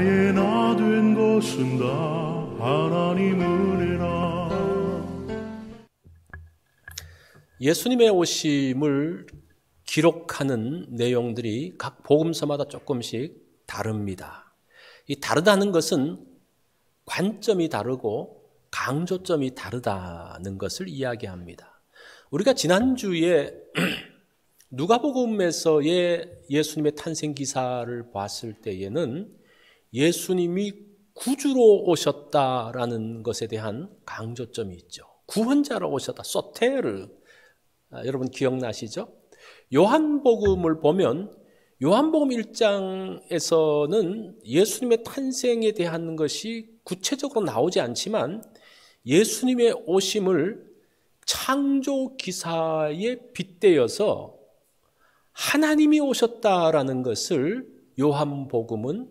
나의 나 된 것은 다 하나님 은혜라. 예수님의 오심을 기록하는 내용들이 각 복음서마다 조금씩 다릅니다. 이 다르다는 것은 관점이 다르고 강조점이 다르다는 것을 이야기합니다. 우리가 지난주에 누가복음에서의 예수님의 탄생 기사를 봤을 때에는 예수님이 구주로 오셨다라는 것에 대한 강조점이 있죠. 구원자로 오셨다. 소테르. 여러분 기억나시죠? 요한복음을 보면 요한복음 1장에서는 예수님의 탄생에 대한 것이 구체적으로 나오지 않지만 예수님의 오심을 창조 기사에 빗대어서 하나님이 오셨다라는 것을 요한복음은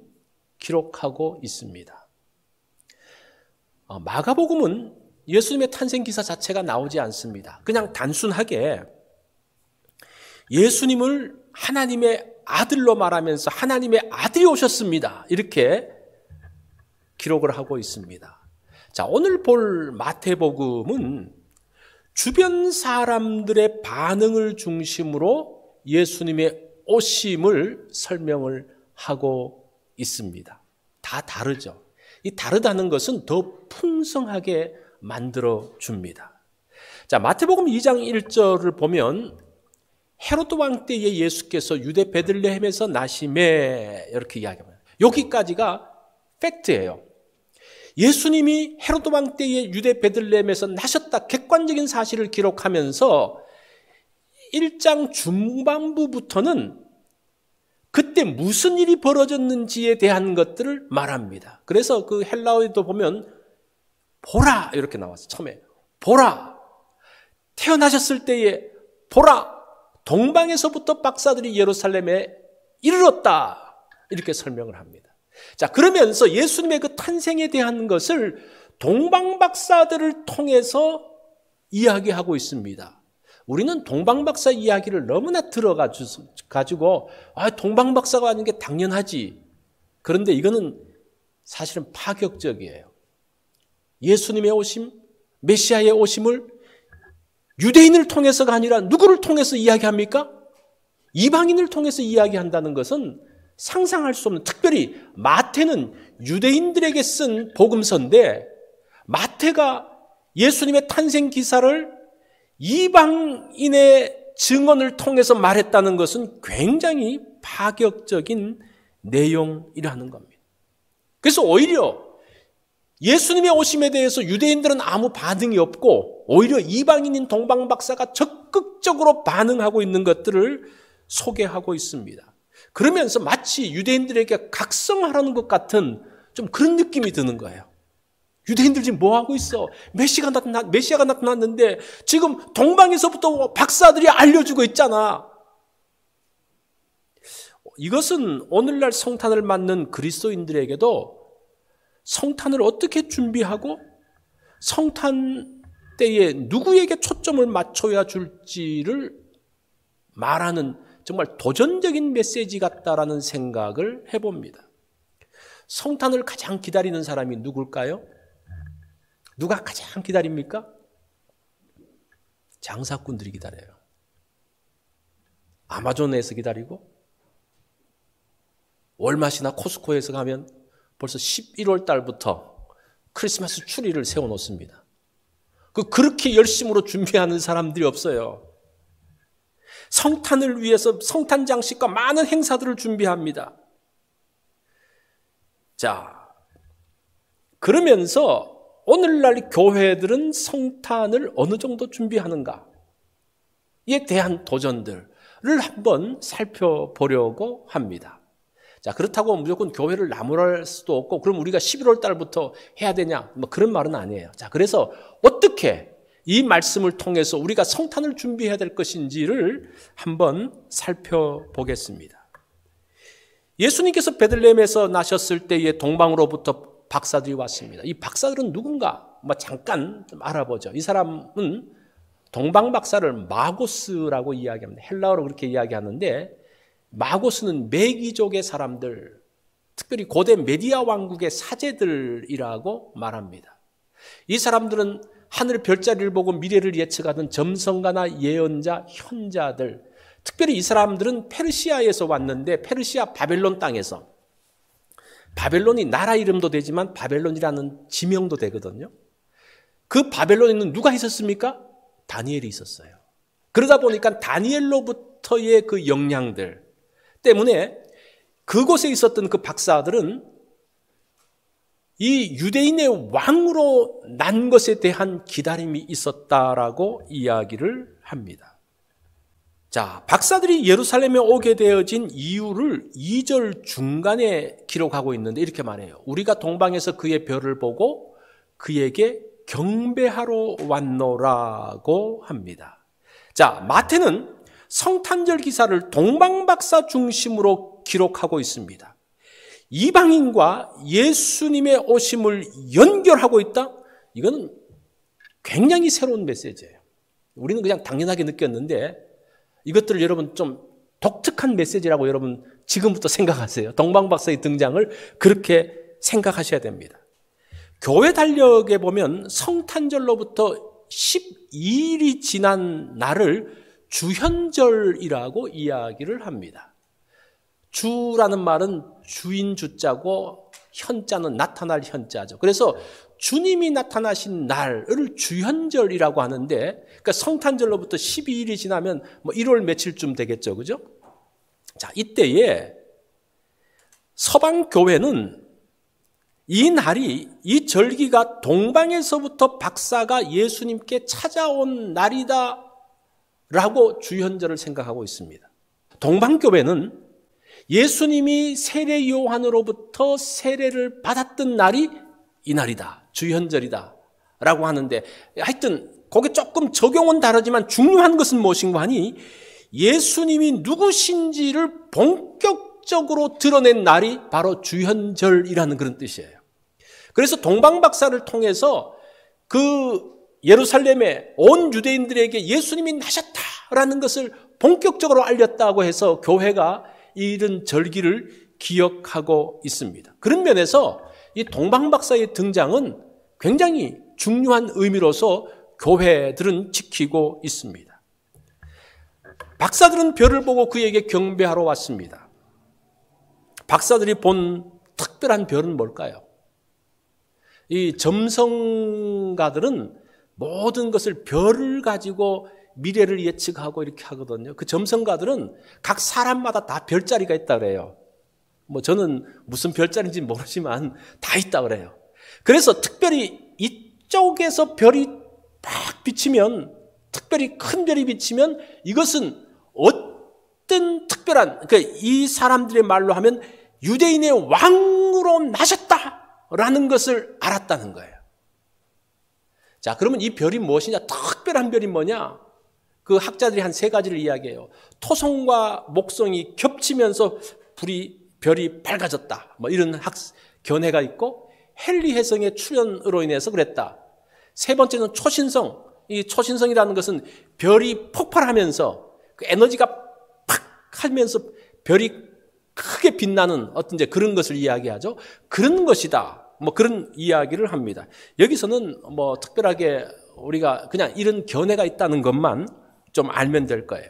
기록하고 있습니다. 마가복음은 예수님의 탄생 기사 자체가 나오지 않습니다. 그냥 단순하게 예수님을 하나님의 아들로 말하면서 하나님의 아들이 오셨습니다. 이렇게 기록을 하고 있습니다. 자, 오늘 볼 마태복음은 주변 사람들의 반응을 중심으로 예수님의 오심을 설명을 하고 있습니다. 다 다르죠. 이 다르다는 것은 더 풍성하게 만들어 줍니다. 자, 마태복음 2장 1절을 보면 헤롯 왕 때에 예수께서 유대 베들레헴에서 나심에 이렇게 이야기합니다. 여기까지가 팩트예요. 예수님이 헤롯 왕 때에 유대 베들레헴에서 나셨다. 객관적인 사실을 기록하면서 1장 중반부부터는 그때 무슨 일이 벌어졌는지에 대한 것들을 말합니다. 그래서 그 헬라어에도 보면 보라 이렇게 나왔어요. 처음에 보라 태어나셨을 때에 보라 동방에서부터 박사들이 예루살렘에 이르렀다 이렇게 설명을 합니다. 자, 그러면서 예수님의 그 탄생에 대한 것을 동방 박사들을 통해서 이야기하고 있습니다. 우리는 동방 박사 이야기를 너무나 들어가지고 동방 박사가 하는 게 당연하지. 그런데 이거는 사실은 파격적이에요. 예수님의 오심, 메시아의 오심을 유대인을 통해서가 아니라 누구를 통해서 이야기합니까? 이방인을 통해서 이야기한다는 것은 상상할 수 없는, 특별히 마태는 유대인들에게 쓴 복음서인데 마태가 예수님의 탄생 기사를 이방인의 증언을 통해서 말했다는 것은 굉장히 파격적인 내용이라는 겁니다. 그래서 오히려 예수님의 오심에 대해서 유대인들은 아무 반응이 없고 오히려 이방인인 동방 박사가 적극적으로 반응하고 있는 것들을 소개하고 있습니다. 그러면서 마치 유대인들에게 각성하라는 것 같은 좀 그런 느낌이 드는 거예요. 유대인들 지금 뭐 하고 있어? 메시아가 나타났는데 지금 동방에서부터 박사들이 알려주고 있잖아. 이것은 오늘날 성탄을 맞는 그리스도인들에게도 성탄을 어떻게 준비하고 성탄 때에 누구에게 초점을 맞춰야 줄지를 말하는 정말 도전적인 메시지 같다라는 생각을 해봅니다. 성탄을 가장 기다리는 사람이 누굴까요? 누가 가장 기다립니까? 장사꾼들이 기다려요. 아마존에서 기다리고 월마트나 코스코에서 가면 벌써 11월 달부터 크리스마스 추리를 세워놓습니다. 그렇게 열심으로 준비하는 사람들이 없어요. 성탄을 위해서 성탄 장식과 많은 행사들을 준비합니다. 자, 그러면서 오늘날 교회들은 성탄을 어느 정도 준비하는가에 대한 도전들을 한번 살펴보려고 합니다. 자, 그렇다고 무조건 교회를 나무랄 수도 없고 그럼 우리가 11월 달부터 해야 되냐? 뭐 그런 말은 아니에요. 자, 그래서 어떻게 이 말씀을 통해서 우리가 성탄을 준비해야 될 것인지를 한번 살펴보겠습니다. 예수님께서 베들레헴에서 나셨을 때에 동방으로부터 박사들이 왔습니다. 이 박사들은 누군가? 잠깐 좀 알아보죠. 이 사람은 동방 박사를 마고스라고 이야기합니다. 헬라어로 그렇게 이야기하는데 마고스는 매기족의 사람들, 특별히 고대 메디아 왕국의 사제들이라고 말합니다. 이 사람들은 하늘 별자리를 보고 미래를 예측하던 점성가나 예언자, 현자들, 특별히 이 사람들은 페르시아에서 왔는데 페르시아 바벨론 땅에서, 바벨론이 나라 이름도 되지만 바벨론이라는 지명도 되거든요. 그 바벨론에는 누가 있었습니까? 다니엘이 있었어요. 그러다 보니까 다니엘로부터의 그 영향들 때문에 그곳에 있었던 그 박사들은 이 유대인의 왕으로 난 것에 대한 기다림이 있었다라고 이야기를 합니다. 자, 박사들이 예루살렘에 오게 되어진 이유를 2절 중간에 기록하고 있는데 이렇게 말해요. 우리가 동방에서 그의 별을 보고 그에게 경배하러 왔노라고 합니다. 자, 마태는 성탄절 기사를 동방박사 중심으로 기록하고 있습니다. 이방인과 예수님의 오심을 연결하고 있다? 이건 굉장히 새로운 메시지예요. 우리는 그냥 당연하게 느꼈는데 이것들을 여러분 좀 독특한 메시지라고 여러분 지금부터 생각하세요. 동방박사의 등장을 그렇게 생각하셔야 됩니다. 교회 달력에 보면 성탄절로부터 12일이 지난 날을 주현절이라고 이야기를 합니다. 주라는 말은 주인 주자고 현자는 나타날 현자죠. 그래서 주님이 나타나신 날을 주현절이라고 하는데, 그러니까 성탄절로부터 12일이 지나면 뭐 1월 며칠쯤 되겠죠. 그죠? 자, 이때에 서방 교회는 이 날이, 이 절기가 동방에서부터 박사가 예수님께 찾아온 날이다 라고 주현절을 생각하고 있습니다. 동방교회는 예수님이 세례 요한으로부터 세례를 받았던 날이 이 날이다, 주현절이다 라고 하는데, 하여튼 거기 조금 적용은 다르지만 중요한 것은 무엇인가 하니 예수님이 누구신지를 본격적으로 드러낸 날이 바로 주현절이라는 그런 뜻이에요. 그래서 동방박사를 통해서 그 예루살렘에 온 유대인들에게 예수님이 나셨다라는 것을 본격적으로 알렸다고 해서 교회가 이런 절기를 기억하고 있습니다. 그런 면에서 이 동방박사의 등장은 굉장히 중요한 의미로서 교회들은 지키고 있습니다. 박사들은 별을 보고 그에게 경배하러 왔습니다. 박사들이 본 특별한 별은 뭘까요? 이 점성가들은 모든 것을 별을 가지고 미래를 예측하고 이렇게 하거든요. 그 점성가들은 각 사람마다 다 별자리가 있다 그래요. 뭐 저는 무슨 별자리인지 모르지만 다 있다 그래요. 그래서 특별히 이쪽에서 별이 팍 비치면, 특별히 큰 별이 비치면 이것은 어떤 특별한, 그러니까 이 사람들의 말로 하면 유대인의 왕으로 나셨다라는 것을 알았다는 거예요. 자, 그러면 이 별이 무엇이냐? 특별한 별이 뭐냐? 그 학자들이 한 3가지를 이야기해요. 토성과 목성이 겹치면서 별이 밝아졌다. 뭐 이런 견해가 있고, 헨리 혜성의 출현으로 인해서 그랬다. 3번째는 초신성. 이 초신성이라는 것은 별이 폭발하면서 그 에너지가 팍 하면서 별이 크게 빛나는 어떤 이제 그런 것을 이야기하죠. 그런 것이다. 뭐 그런 이야기를 합니다. 여기서는 뭐 특별하게 우리가 그냥 이런 견해가 있다는 것만 좀 알면 될 거예요.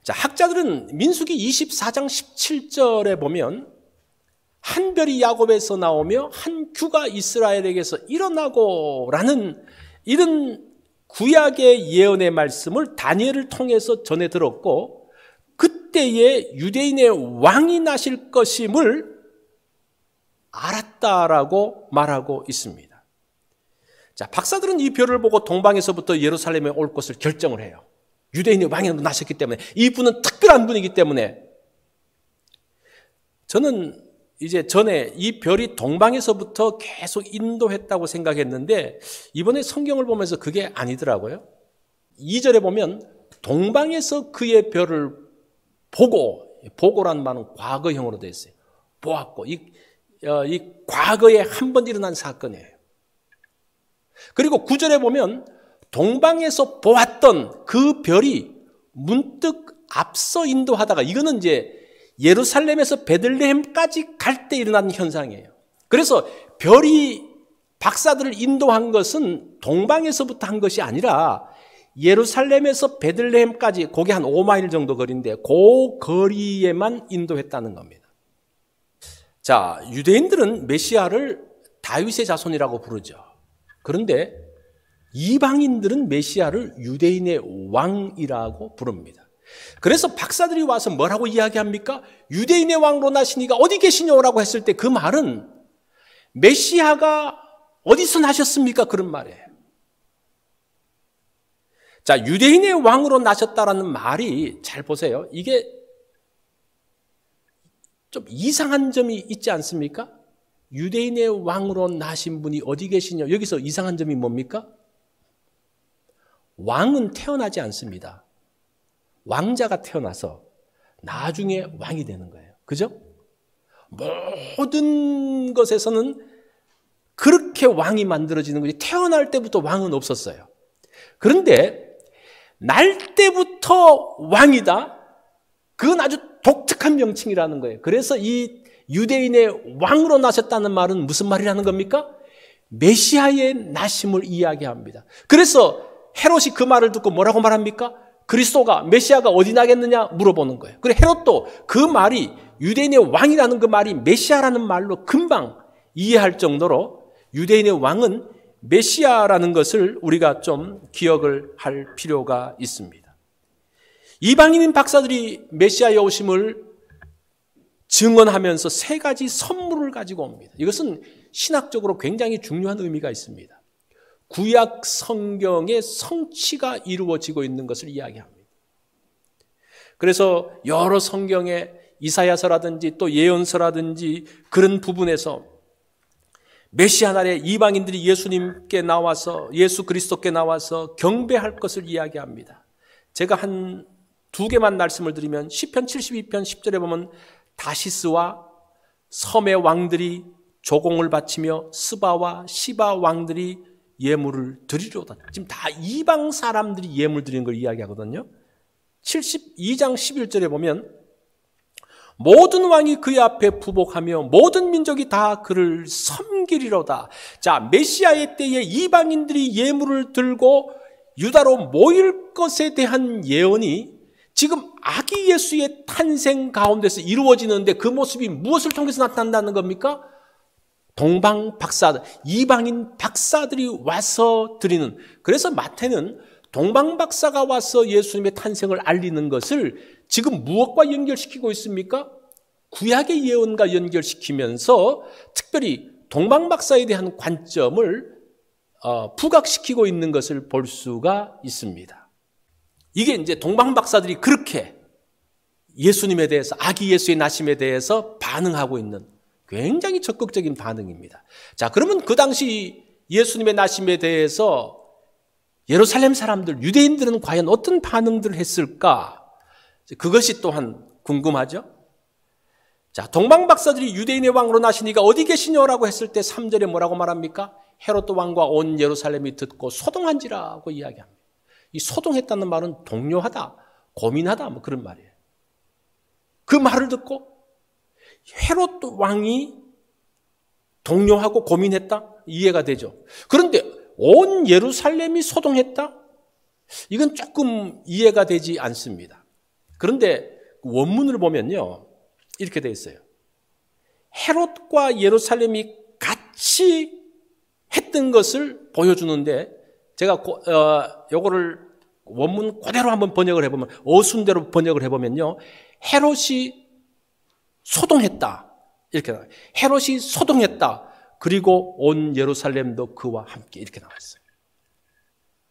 자, 학자들은 민수기 24장 17절에 보면 한 별이 야곱에서 나오며 한 규가 이스라엘에게서 일어나고 라는 이런 구약의 예언의 말씀을 다니엘을 통해서 전해 들었고, 그때에 유대인의 왕이 나실 것임을 알았다라고 말하고 있습니다. 자, 박사들은 이 별을 보고 동방에서부터 예루살렘에 올 것을 결정을 해요. 유대인의 왕이 나셨기 때문에, 이분은 특별한 분이기 때문에. 저는 이제 전에 이 별이 동방에서부터 계속 인도했다고 생각했는데 이번에 성경을 보면서 그게 아니더라고요. 2절에 보면 동방에서 그의 별을 보고란 말은 과거형으로 되어 있어요. 보았고, 이 과거에 한 번 일어난 사건이에요. 그리고 9절에 보면 동방에서 보았던 그 별이 문득 앞서 인도하다가, 이거는 이제 예루살렘에서 베들레헴까지 갈 때 일어난 현상이에요. 그래서 별이 박사들을 인도한 것은 동방에서부터 한 것이 아니라 예루살렘에서 베들레헴까지, 그게 한 5마일 정도 거리인데 그 거리에만 인도했다는 겁니다. 자, 유대인들은 메시아를 다윗의 자손이라고 부르죠. 그런데 이방인들은 메시아를 유대인의 왕이라고 부릅니다. 그래서 박사들이 와서 뭐라고 이야기합니까? 유대인의 왕으로 나시니가 어디 계시냐고 했을 때 그 말은 메시아가 어디서 나셨습니까? 그런 말이에요. 자, 유대인의 왕으로 나셨다라는 말이, 잘 보세요. 이게 좀 이상한 점이 있지 않습니까? 유대인의 왕으로 나신 분이 어디 계시냐? 여기서 이상한 점이 뭡니까? 왕은 태어나지 않습니다. 왕자가 태어나서 나중에 왕이 되는 거예요. 그죠? 모든 것에서는 그렇게 왕이 만들어지는 거지, 태어날 때부터 왕은 없었어요. 그런데 날 때부터 왕이다? 그건 아주 독특한 명칭이라는 거예요. 그래서 이 유대인의 왕으로 나셨다는 말은 무슨 말이라는 겁니까? 메시아의 나심을 이야기합니다. 그래서 헤롯이 그 말을 듣고 뭐라고 말합니까? 그리스도가, 메시아가 어디 나겠느냐 물어보는 거예요. 그리고 헤롯도 그 말이, 유대인의 왕이라는 그 말이 메시아라는 말로 금방 이해할 정도로 유대인의 왕은 메시아라는 것을 우리가 좀 기억을 할 필요가 있습니다. 이방인인 박사들이 메시아의 오심을 증언하면서 세 가지 선물을 가지고 옵니다. 이것은 신학적으로 굉장히 중요한 의미가 있습니다. 구약 성경의 성취가 이루어지고 있는 것을 이야기합니다. 그래서 여러 성경의 이사야서라든지 또 예언서라든지 그런 부분에서 메시아 날에 이방인들이 예수님께 나와서, 예수 그리스도께 나와서 경배할 것을 이야기합니다. 제가 한 두 개만 말씀을 드리면 시편 72편 10절에 보면 다시스와 섬의 왕들이 조공을 바치며 스바와 시바 왕들이 예물을 드리려다. 지금 다 이방 사람들이 예물 드리는 걸 이야기하거든요. 72장 11절에 보면 모든 왕이 그의 앞에 부복하며 모든 민족이 다 그를 섬기리로다. 자, 메시아의 때에 이방인들이 예물을 들고 유다로 모일 것에 대한 예언이 지금 아기 예수의 탄생 가운데서 이루어지는데 그 모습이 무엇을 통해서 나타난다는 겁니까? 동방 박사들, 이방인 박사들이 와서 드리는. 그래서 마태는 동방 박사가 와서 예수님의 탄생을 알리는 것을 지금 무엇과 연결시키고 있습니까? 구약의 예언과 연결시키면서 특별히 동방 박사에 대한 관점을 부각시키고 있는 것을 볼 수가 있습니다. 이게 이제 동방 박사들이 그렇게 예수님에 대해서, 아기 예수의 나심에 대해서 반응하고 있는 굉장히 적극적인 반응입니다. 자, 그러면 그 당시 예수님의 나심에 대해서 예루살렘 사람들, 유대인들은 과연 어떤 반응들을 했을까? 그것이 또한 궁금하죠? 자, 동방 박사들이 유대인의 왕으로 나시니가 어디 계시냐라고 했을 때 3절에 뭐라고 말합니까? 헤롯 왕과 온 예루살렘이 듣고 소동한지라고 이야기합니다. 이 소동했다는 말은 동요하다, 고민하다, 뭐 그런 말이에요. 그 말을 듣고 헤롯 왕이 동요하고 고민했다? 이해가 되죠. 그런데 온 예루살렘이 소동했다? 이건 조금 이해가 되지 않습니다. 그런데 원문을 보면요, 이렇게 되어 있어요. 헤롯과 예루살렘이 같이 했던 것을 보여주는데, 제가 요거를 원문 그대로 한번 번역을 해보면, 어순대로 번역을 해보면요, 헤롯이 소동했다, 이렇게 나와요. 헤롯이 소동했다. 그리고 온 예루살렘도 그와 함께, 이렇게 나왔어요.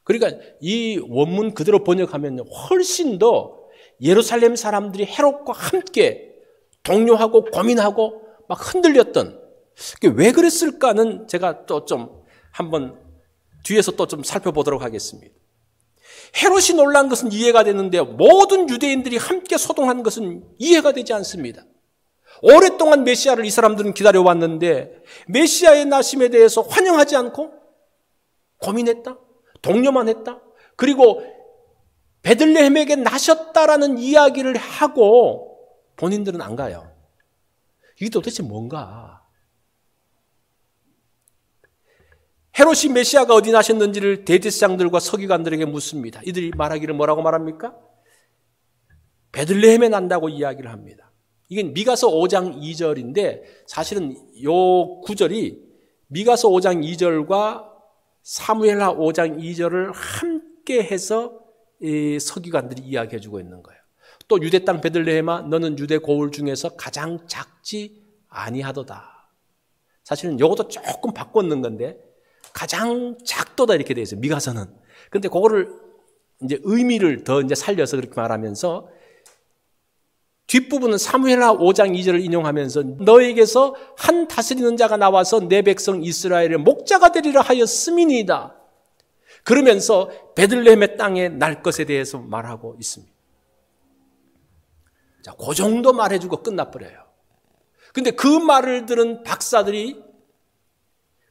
그러니까 이 원문 그대로 번역하면요, 훨씬 더 예루살렘 사람들이 헤롯과 함께 동요하고 고민하고 막 흔들렸던, 왜 그랬을까는 제가 또 좀 한번 뒤에서 또 좀 살펴보도록 하겠습니다. 헤롯이 놀란 것은 이해가 되는데 모든 유대인들이 함께 소동한 것은 이해가 되지 않습니다. 오랫동안 메시아를 이 사람들은 기다려왔는데 메시아의 나심에 대해서 환영하지 않고 고민했다, 동요만 했다, 그리고 베들레헴에게 나셨다라는 이야기를 하고 본인들은 안 가요. 이게 도대체 뭔가? 헤롯이 메시아가 어디 나셨는지를 대제사장들과 서기관들에게 묻습니다. 이들이 말하기를 뭐라고 말합니까? 베들레헴에 난다고 이야기를 합니다. 이게 미가서 5장 2절인데 사실은 이 구절이 미가서 5장 2절과 사무엘하 5장 2절을 함께 해서 이 서기관들이 이야기해 주고 있는 거예요. 또 유대 땅 베들레헴아 너는 유대 고을 중에서 가장 작지 아니하도다. 사실은 이것도 조금 바꿨는 건데 가장 작도다 이렇게 되어 있어요. 미가서는. 근데 그거를 이제 의미를 더 이제 살려서 그렇게 말하면서 뒷부분은 사무엘하 5장 2절을 인용하면서 너에게서 한 다스리는 자가 나와서 내 백성 이스라엘의 목자가 되리라 하였음이니이다. 그러면서 베들레헴의 땅에 날 것에 대해서 말하고 있습니다. 자, 그 정도 말해주고 끝나버려요. 근데 그 말을 들은 박사들이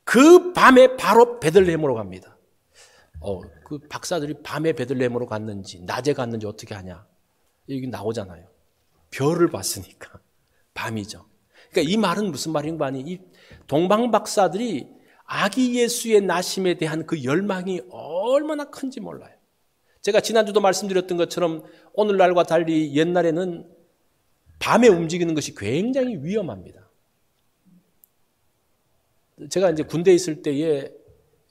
그 밤에 바로 베들레헴으로 갑니다. 그 박사들이 밤에 베들레헴으로 갔는지 낮에 갔는지 어떻게 하냐. 여기 나오잖아요. 별을 봤으니까 밤이죠. 그러니까 이 말은 무슨 말인 거 아니? 이 동방 박사들이 아기 예수의 나심에 대한 그 열망이 얼마나 큰지 몰라요. 제가 지난주도 말씀드렸던 것처럼 오늘날과 달리 옛날에는 밤에 움직이는 것이 굉장히 위험합니다. 제가 이제 군대에 있을 때에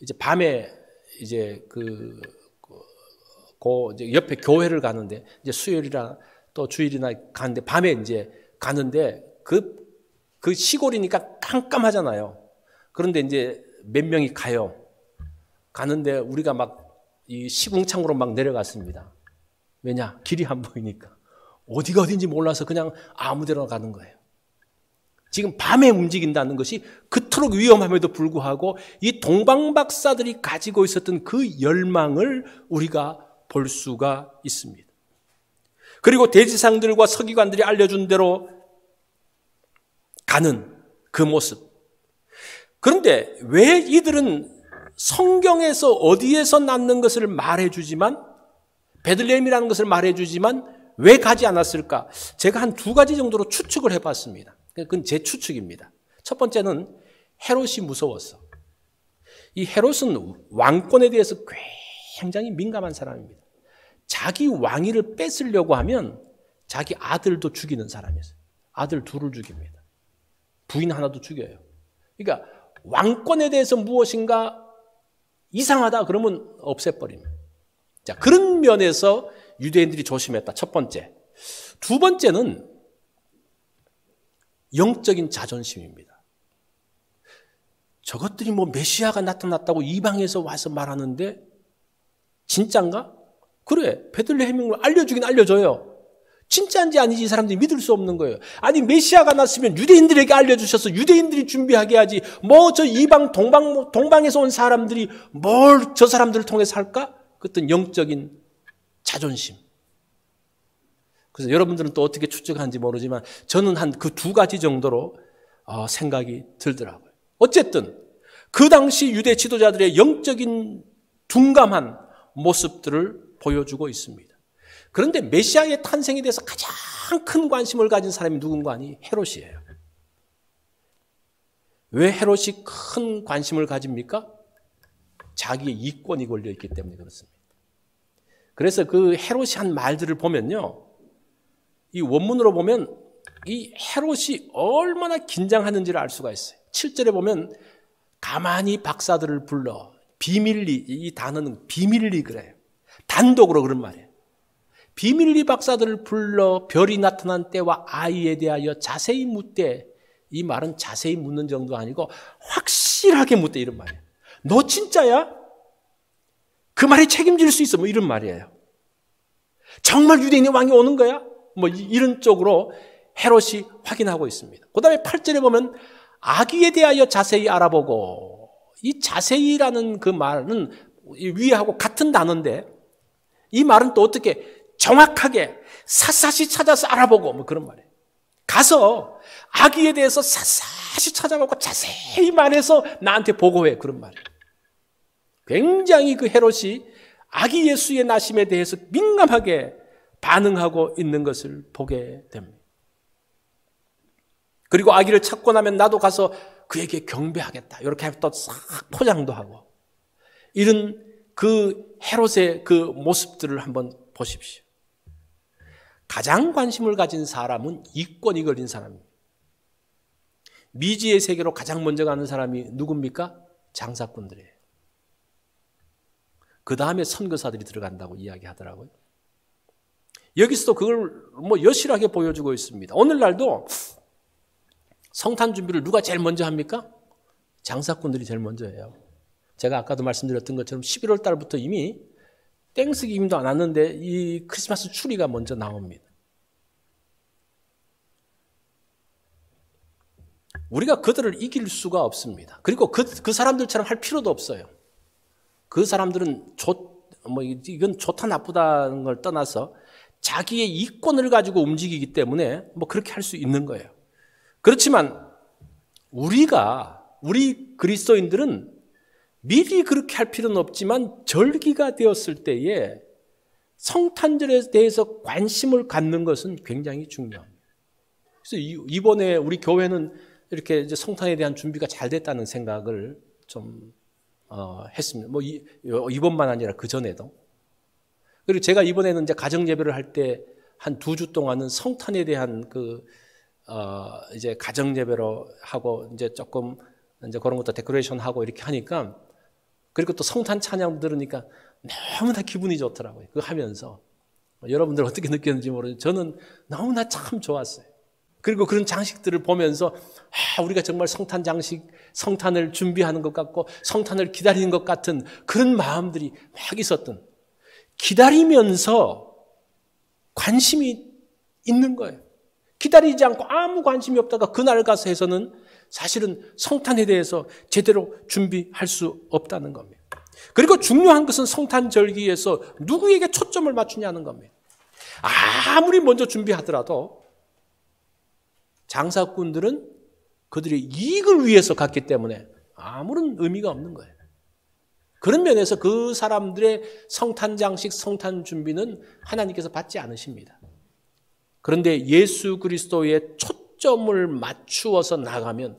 이제 밤에 이제 이제 옆에 교회를 가는데 이제 수요일이나 또 주일이나 가는데 밤에 이제 가는데 그 시골이니까 깜깜하잖아요. 그런데 이제 몇 명이 가는데 우리가 막 이 시궁창으로 막 내려갔습니다. 왜냐? 길이 안 보이니까. 어디가 어딘지 몰라서 그냥 아무 데나 가는 거예요. 지금 밤에 움직인다는 것이 그토록 위험함에도 불구하고 이 동방박사들이 가지고 있었던 그 열망을 우리가 볼 수가 있습니다. 그리고 대지상들과 서기관들이 알려준 대로 가는 그 모습. 그런데 왜 이들은 성경에서 어디에서 낳는 것을 말해주지만 베들레헴이라는 것을 말해주지만 왜 가지 않았을까? 제가 한 두 가지 정도로 추측을 해봤습니다. 그건 제 추측입니다. 첫 번째는 헤롯이 무서웠어. 이 헤롯은 왕권에 대해서 굉장히 민감한 사람입니다. 자기 왕위를 뺏으려고 하면 자기 아들도 죽이는 사람이었어요. 아들 둘을 죽입니다. 부인 하나도 죽여요. 그러니까 왕권에 대해서 무엇인가 이상하다 그러면 없애버립니다. 자, 그런 면에서 유대인들이 조심했다. 첫 번째. 두 번째는 영적인 자존심입니다. 저것들이 뭐 메시아가 나타났다고 이방에서 와서 말하는데 진짠가? 그래, 베들레헴을 알려주긴 알려줘요. 진짜인지 아닌지 이 사람들이 믿을 수 없는 거예요. 아니 메시아가 났으면 유대인들에게 알려주셔서 유대인들이 준비하게 하지 뭐 저 이방 동방에서 온 사람들이 뭘 저 사람들을 통해서 할까? 그것은 영적인 자존심. 그래서 여러분들은 또 어떻게 추측하는지 모르지만 저는 한 그 두 가지 정도로 생각이 들더라고요. 어쨌든 그 당시 유대 지도자들의 영적인 둔감한 모습들을 보여주고 있습니다. 그런데 메시아의 탄생에 대해서 가장 큰 관심을 가진 사람이 누군가 하니 헤롯이에요. 왜 헤롯이 큰 관심을 가집니까? 자기의 이권이 걸려있기 때문에 그렇습니다. 그래서 그 헤롯이 한 말들을 보면요. 이 원문으로 보면 이 헤롯이 얼마나 긴장하는지를 알 수가 있어요. 7절에 보면 가만히 박사들을 불러 비밀리, 이 단어는 비밀리 그래요. 단독으로 그런 말이에요. 비밀리 박사들을 불러 별이 나타난 때와 아이에 대하여 자세히 묻되, 이 말은 자세히 묻는 정도 아니고 확실하게 묻되 이런 말이에요. 너 진짜야? 그 말에 책임질 수 있어? 뭐 이런 말이에요. 정말 유대인의 왕이 오는 거야? 뭐 이런 쪽으로 헤롯이 확인하고 있습니다. 그 다음에 8절에 보면 아기에 대하여 자세히 알아보고, 이 자세히라는 그 말은 위하고 같은 단어인데 이 말은 또 어떻게 정확하게 샅샅이 찾아서 알아보고 뭐 그런 말이에요. 가서 아기에 대해서 샅샅이 찾아보고 자세히 말해서 나한테 보고해 그런 말이에요. 굉장히 그 헤롯이 아기 예수의 나심에 대해서 민감하게 반응하고 있는 것을 보게 됩니다. 그리고 아기를 찾고 나면 나도 가서 그에게 경배하겠다. 이렇게 또 싹 포장도 하고. 이런 그 헤롯의 그 모습들을 한번 보십시오. 가장 관심을 가진 사람은 이권이 걸린 사람입니다. 미지의 세계로 가장 먼저 가는 사람이 누굽니까? 장사꾼들이에요. 그 다음에 선교사들이 들어간다고 이야기하더라고요. 여기서도 그걸 여실하게 보여주고 있습니다. 오늘날도 성탄 준비를 누가 제일 먼저 합니까? 장사꾼들이 제일 먼저 해요. 제가 아까도 말씀드렸던 것처럼 11월 달부터 이미 땡스기빙도 안 왔는데 이 크리스마스 추리가 먼저 나옵니다. 우리가 그들을 이길 수가 없습니다. 그리고 그 사람들처럼 할 필요도 없어요. 그 사람들은 이건 좋다 나쁘다는 걸 떠나서 자기의 이권을 가지고 움직이기 때문에 그렇게 할 수 있는 거예요. 그렇지만 우리 그리스도인들은 미리 그렇게 할 필요는 없지만 절기가 되었을 때에 성탄절에 대해서 관심을 갖는 것은 굉장히 중요합니다. 그래서 이번에 우리 교회는 이렇게 이제 성탄에 대한 준비가 잘 됐다는 생각을 좀 했습니다. 이번만 아니라 그 전에도. 그리고 제가 이번에는 이제 가정 예배를 할 때 한 2주 동안은 성탄에 대한 이제 가정 예배로 하고 이제 조금 이제 그런 것도 데코레이션 하고 이렇게 하니까, 그리고 또 성탄 찬양 들으니까 너무나 기분이 좋더라고요. 그거 하면서. 여러분들 어떻게 느꼈는지 모르겠는데 저는 너무나 참 좋았어요. 그리고 그런 장식들을 보면서 우리가 정말 성탄을 준비하는 것 같고 성탄을 기다리는 것 같은 그런 마음들이 막 있었던, 기다리면서 관심이 있는 거예요. 기다리지 않고 아무 관심이 없다가 그날 가서 해서는 사실은 성탄에 대해서 제대로 준비할 수 없다는 겁니다. 그리고 중요한 것은 성탄절기에서 누구에게 초점을 맞추냐는 겁니다. 아무리 먼저 준비하더라도 장사꾼들은 그들의 이익을 위해서 갔기 때문에 아무런 의미가 없는 거예요. 그런 면에서 그 사람들의 성탄 장식, 성탄 준비는 하나님께서 받지 않으십니다. 그런데 예수 그리스도의 초점을 맞추어서 나가면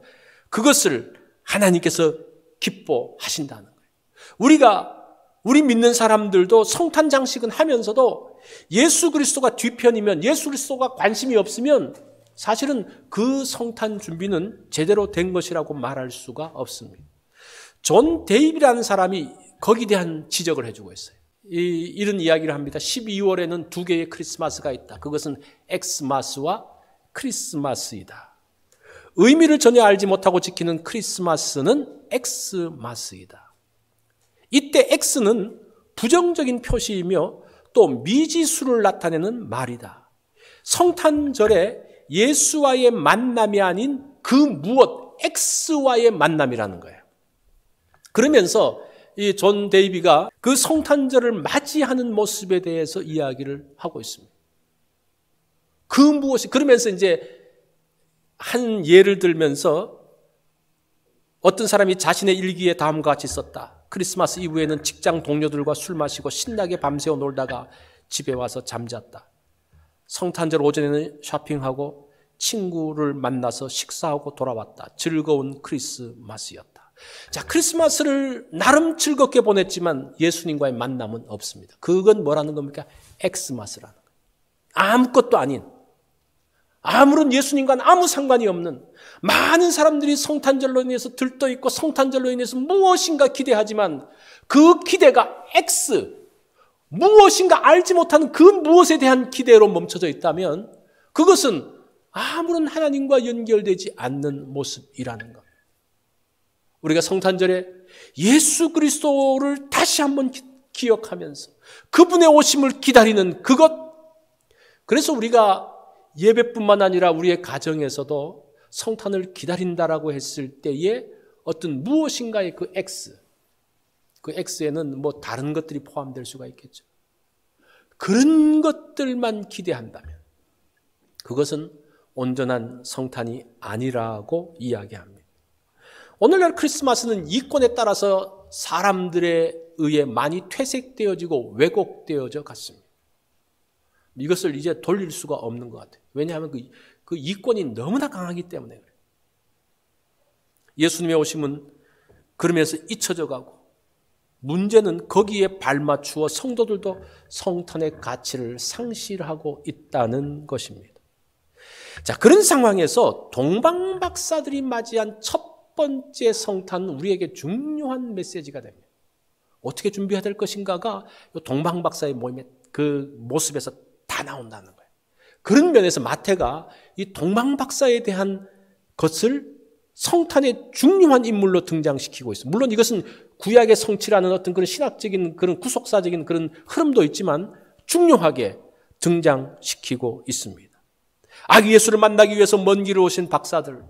그것을 하나님께서 기뻐하신다는 거예요. 우리 믿는 사람들도 성탄 장식은 하면서도 예수 그리스도가 뒤편이면, 예수 그리스도가 관심이 없으면 사실은 그 성탄 준비는 제대로 된 것이라고 말할 수가 없습니다. 존 데이비라는 사람이 거기에 대한 지적을 해주고 있어요. 이런 이야기를 합니다. 12월에는 2개의 크리스마스가 있다. 그것은 엑스마스와 크리스마스이다. 의미를 전혀 알지 못하고 지키는 크리스마스는 엑스마스이다. 이때 엑스는 부정적인 표시이며 또 미지수를 나타내는 말이다. 성탄절에 예수와의 만남이 아닌 그 무엇, X와의 만남이라는 거예요. 그러면서 이 존 데이비가 그 성탄절을 맞이하는 모습에 대해서 이야기를 하고 있습니다. 그 무엇이, 그러면서 이제 한 예를 들면서 어떤 사람이 자신의 일기에 다음과 같이 썼다. 크리스마스 이브에는 직장 동료들과 술 마시고 신나게 밤새워 놀다가 집에 와서 잠잤다. 성탄절 오전에는 쇼핑하고 친구를 만나서 식사하고 돌아왔다. 즐거운 크리스마스였다. 자, 크리스마스를 나름 즐겁게 보냈지만 예수님과의 만남은 없습니다. 그건 뭐라는 겁니까? 엑스마스라는 거예요. 아무것도 아닌, 아무런 예수님과는 아무 상관이 없는, 많은 사람들이 성탄절로 인해서 들떠있고 성탄절로 인해서 무엇인가 기대하지만 그 기대가 X, 무엇인가 알지 못하는 그 무엇에 대한 기대로 멈춰져 있다면 그것은 아무런 하나님과 연결되지 않는 모습이라는 겁니다. 우리가 성탄절에 예수 그리스도를 다시 한번 기억하면서 그분의 오심을 기다리는 그것, 그래서 우리가 예배뿐만 아니라 우리의 가정에서도 성탄을 기다린다라고 했을 때에 어떤 무엇인가의 그 X, 그 X에는 뭐 다른 것들이 포함될 수가 있겠죠. 그런 것들만 기대한다면 그것은 온전한 성탄이 아니라고 이야기합니다. 오늘날 크리스마스는 이권에 따라서 사람들에 의해 많이 퇴색되어지고 왜곡되어져 갔습니다. 이것을 이제 돌릴 수가 없는 것 같아요. 왜냐하면 그 이권이 너무나 강하기 때문에 그래요. 예수님의 오심은 그러면서 잊혀져 가고, 문제는 거기에 발맞추어 성도들도 성탄의 가치를 상실하고 있다는 것입니다. 자, 그런 상황에서 동방박사들이 맞이한 첫 번째 성탄은 우리에게 중요한 메시지가 됩니다. 어떻게 준비해야 될 것인가가 동방박사의 모임의 그 모습에서 다 나온다는 거예요. 그런 면에서 마태가 이 동방박사에 대한 것을 성탄의 중요한 인물로 등장시키고 있습니다. 물론 이것은 구약의 성취라는 어떤 그런 신학적인 그런 구속사적인 그런 흐름도 있지만 중요하게 등장시키고 있습니다. 아기 예수를 만나기 위해서 먼 길을 오신 박사들,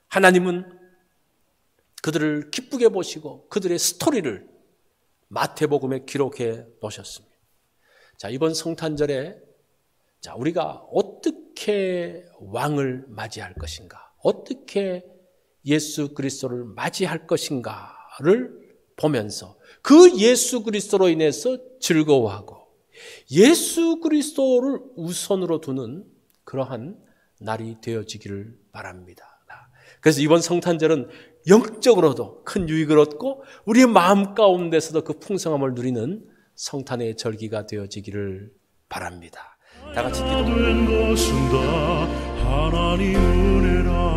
하나님은 그들을 기쁘게 보시고 그들의 스토리를 마태복음에 기록해 놓으셨습니다. 자, 이번 성탄절에 자, 우리가 어떻게 왕을 맞이할 것인가, 어떻게 예수 그리스도를 맞이할 것인가를 보면서 그 예수 그리스도로 인해서 즐거워하고 예수 그리스도를 우선으로 두는 그러한 날이 되어지기를 바랍니다. 그래서 이번 성탄절은 영적으로도 큰 유익을 얻고 우리의 마음 가운데서도 그 풍성함을 누리는 성탄의 절기가 되어지기를 바랍니다. 다 같이 기도합니다. 된 것은 다 하나님 은혜라.